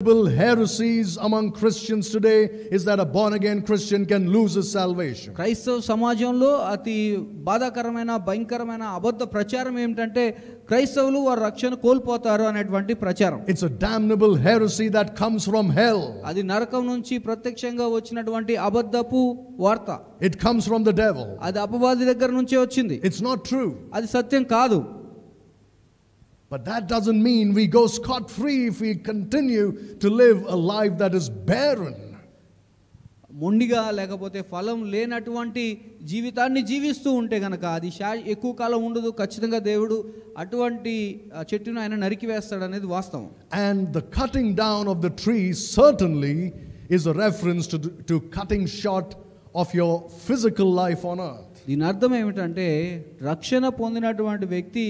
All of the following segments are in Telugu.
heresies among Christians today is that a born again Christian can lose his salvation. క్రైస్తవ సమాజంలో అతి బాధాకరమైన భయంకరమైన అబద్ధ ప్రచారం ఏమిటంటే క్రైస్తవులు వారి రక్షణ కోల్పోతారు అనేటువంటి ప్రచారం. It's a damnable heresy that comes from hell. అది నరకం నుంచి ప్రత్యక్షంగా వచ్చినటువంటి అబద్ధపు వార్త. It comes from the devil. అది అపవాది దగ్గర నుంచే వచ్చింది. It's not true. అది సత్యం కాదు. But that doesn't mean we go scot-free if we continue to live a life that is barren. మొండిగా లేకపోతే ఫలం లేనటువంటి జీవితాన్ని జీవిస్తూ ఉంటే గనక అది ఎక్కువ కాలం ఉండదు. ఖచ్చితంగా దేవుడు అటువంటి చెట్టును ఆయన నరికివేస్తాడు అనేది వాస్తవం. And the cutting down of the tree certainly is a reference to cutting short of your physical life on earth. దీని అర్థం ఏమిటంటే రక్షణ పొందినటువంటి వ్యక్తి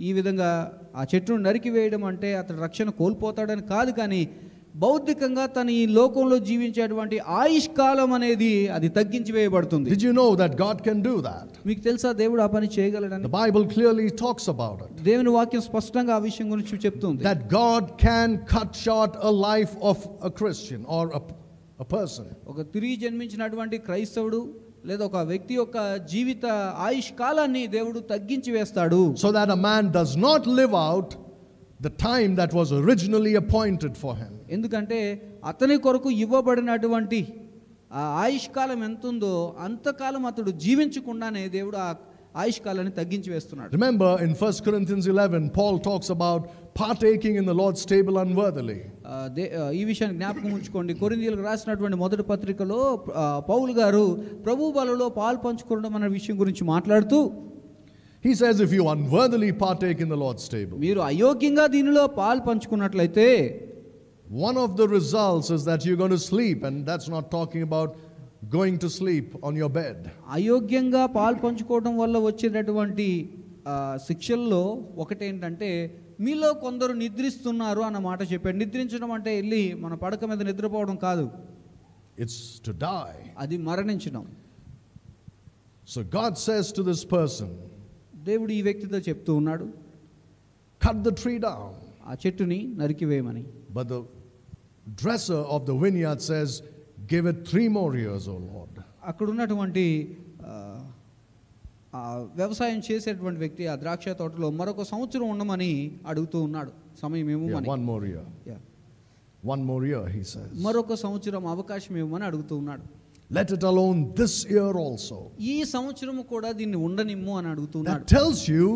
ఈ విధంగా ఆ చెట్టును నరికివేయడం అంటే అతడు రక్షణ కోల్పోతాడని కాదు, కానీ భౌతికంగా తన ఈ లోకంలో జీవించేటువంటి ఆయుష్కాలం అనేది అది తగ్గించి వేయబడుతుంది. Did you know that God can do that? మీకు తెలుసా దేవుడు ఆ పని చేయగలడని? The Bible clearly talks about it. దేవుని వాక్యం స్పష్టంగా ఆ విషయం గురించి చెప్తుంది. That God can cut short a life of a Christian or a person. ఒక తిరిగి జన్మించినటువంటి క్రైస్తవుడు లేదా ఒక వ్యక్తి యొక్క జీవిత ఆయుష్ కాలాన్ని దేవుడు తగ్గించి వేస్తాడు. So that a man does not live out the time that was originally appointed for him. ఎందుకంటే అతని కొరకు ఇవ్వబడినటువంటి ఆ ఆయుష్ కాలం ఎంత ఉందో అంతకాలం అతడు జీవించకుండానే దేవుడు ఆ ఆయుష్ కాలాన్ని తగ్గించి వేస్తున్నాడు. Remember in 1 Corinthians 11 Paul talks about partaking in the Lord's table unworthily. ఈ విషయాన్ని జ్ఞాపకం ఉంచుకోండి. కొరింథీయులకు రాసినటువంటి మొదటి పత్రికలో పౌలు గారు ప్రభు బలలో పాలు పంచుకోవడం అనే విషయం గురించి మాట్లాడుతూ he says if you unworthily partake in the Lord's table, మీరు అయోగ్యంగా దీనిలో పాలు పంచుకున్నట్లయితే one of the results is that you're going to sleep, and that's not talking about going to sleep on your bed. అయోగ్యంగా పాలు పంచుకోవడం వల్ల వచ్చేటటువంటి శిక్షల్లో ఒకటేంటంటే మీలో కొందరు నిద్రిస్తున్నారు అన్న మాట చెప్పాడు. నిద్రించడం అంటే వెళ్ళి మన పడక మీద నిద్రపోవడం కాదు, it's to die. అది మరణించడం. So God says to this person, దేవుడు ఈ వ్యక్తితో చెప్తూ ఉన్నాడు, cut the tree down. ఆ చెట్టుని నరికివేయమని. But the dresser of the vineyard says, give it 3 more years, O Lord. అక్కడ ఉన్నటువంటి వ్యవసాయం చేసేటువంటి వ్యక్తి ఆ ద్రాక్ష తోటలో మరొక సంవత్సరం ఉండమని అడుగుతూ ఉన్నాడు. సమయం ఏమని? 1 more year. 1 more year, he says. మరొక సంవత్సరం అవకాశం ఏమని అడుగుతూ ఉన్నాడు. Let it alone this year also. ఈ సంవత్సరం కూడా దీన్ని ఉండనిమ్ము అని అడుగుతున్నాడు. That tells you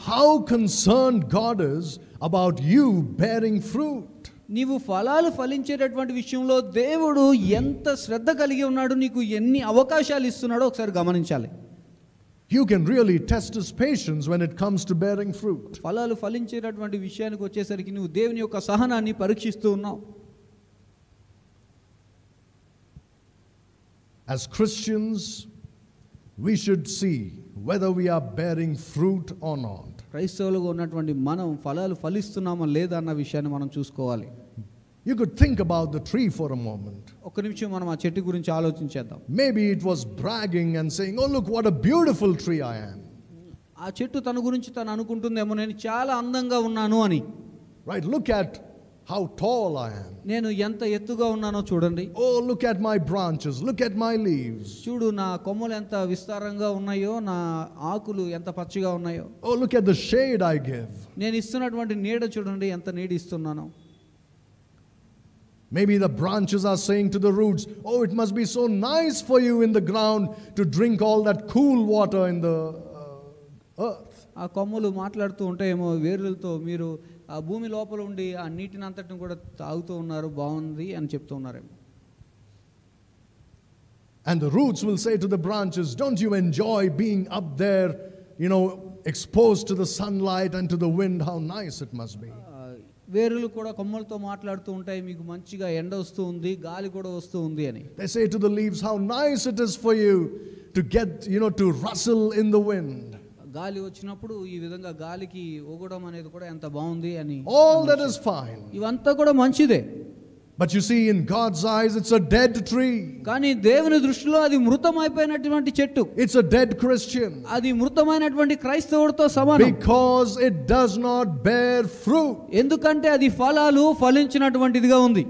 how concerned God is about you bearing fruit. నీవు ఫలాలు ఫలించేటటువంటి విషయంలో దేవుడు ఎంత శ్రద్ధ కలిగి ఉన్నాడు, నీకు ఎన్ని అవకాశాలు ఇస్తున్నాడో ఒకసారి గమనించాలి. You can really test his patience when it comes to bearing fruit. ఫలాలు ఫలించేటటువంటి విషయానికి వచ్చేసరికి నువ్వు దేవుని యొక్క సహనాన్ని పరీక్షిస్తూ ఉన్నావు. As Christians, we should see whether we are bearing fruit or not. క్రైస్తవులుగా ఉన్నటువంటి మనం ఫలాలు ఫలిస్తున్నామా లేదా అన్న విషయాన్ని మనం చూసుకోవాలి. You could think about the tree for a moment. ఒక్క నిమిషం మనం ఆ చెట్టు గురించి ఆలోచించేద్దాం. Maybe it was bragging and saying, oh look what a beautiful tree I am. ఆ చెట్టు తన గురించి తను అనుకుంటుందేమో, నేను చాలా అందంగా ఉన్నాను అని. Right, look at how tall I am. నేను ఎంత ఎత్తుగా ఉన్నానో చూడండి. Oh look at my branches, look at my leaves. చూడు నా కొమ్మలు ఎంత విస్తారంగా ఉన్నాయో, నా ఆకులు ఎంత పచ్చగా ఉన్నాయో. Oh look at the shade I give. నేను ఇస్తున్నటువంటి నీడ చూడండి, ఎంత నీడ ఇస్తున్నాను. Maybe the branches are saying to the roots, oh it must be so nice for you in the ground to drink all that cool water in the earth. ఆ కొమ్మలు మాట్లాడుతూ ఉంటాయేమో వేర్లతో, మీరు ఆ భూమి లోపల ఉండి ఆ నీటిని అంతటిని కూడా తాగుతూ ఉన్నారు, బాగుంది అని చెప్తూ ఉన్నారేమో. And the roots will say to the branches, don't you enjoy being up there, you know, exposed to the sunlight and to the wind, how nice it must be. వేరులు కూడా కొమ్మలతో మాట్లాడుతూ ఉంటాయి, మీకు మంచిగా ఎండ వస్తూ ఉంది, గాలి కూడా వస్తూ ఉంది అని. They say to the leaves, how nice it is for you to get, you know, to rustle in the wind. గాలి వచ్చినప్పుడు ఈ విధంగా గాలికి ఊగడం అనేది కూడా ఎంత బాగుంది అని. All that is fine. ఇవంతా కూడా మంచిదే. But you see, in God's eyes, it's a dead tree. కానీ దేవుని దృష్టిలో అది మృతమైపోయినటువంటి చెట్టు. It's a dead Christian. అది మృతమైనటువంటి క్రైస్తవుడితో సమానం. Because it does not bear fruit. ఎందుకంటే అది ఫలాలు ఫలించినటువంటిదిగా ఉంది.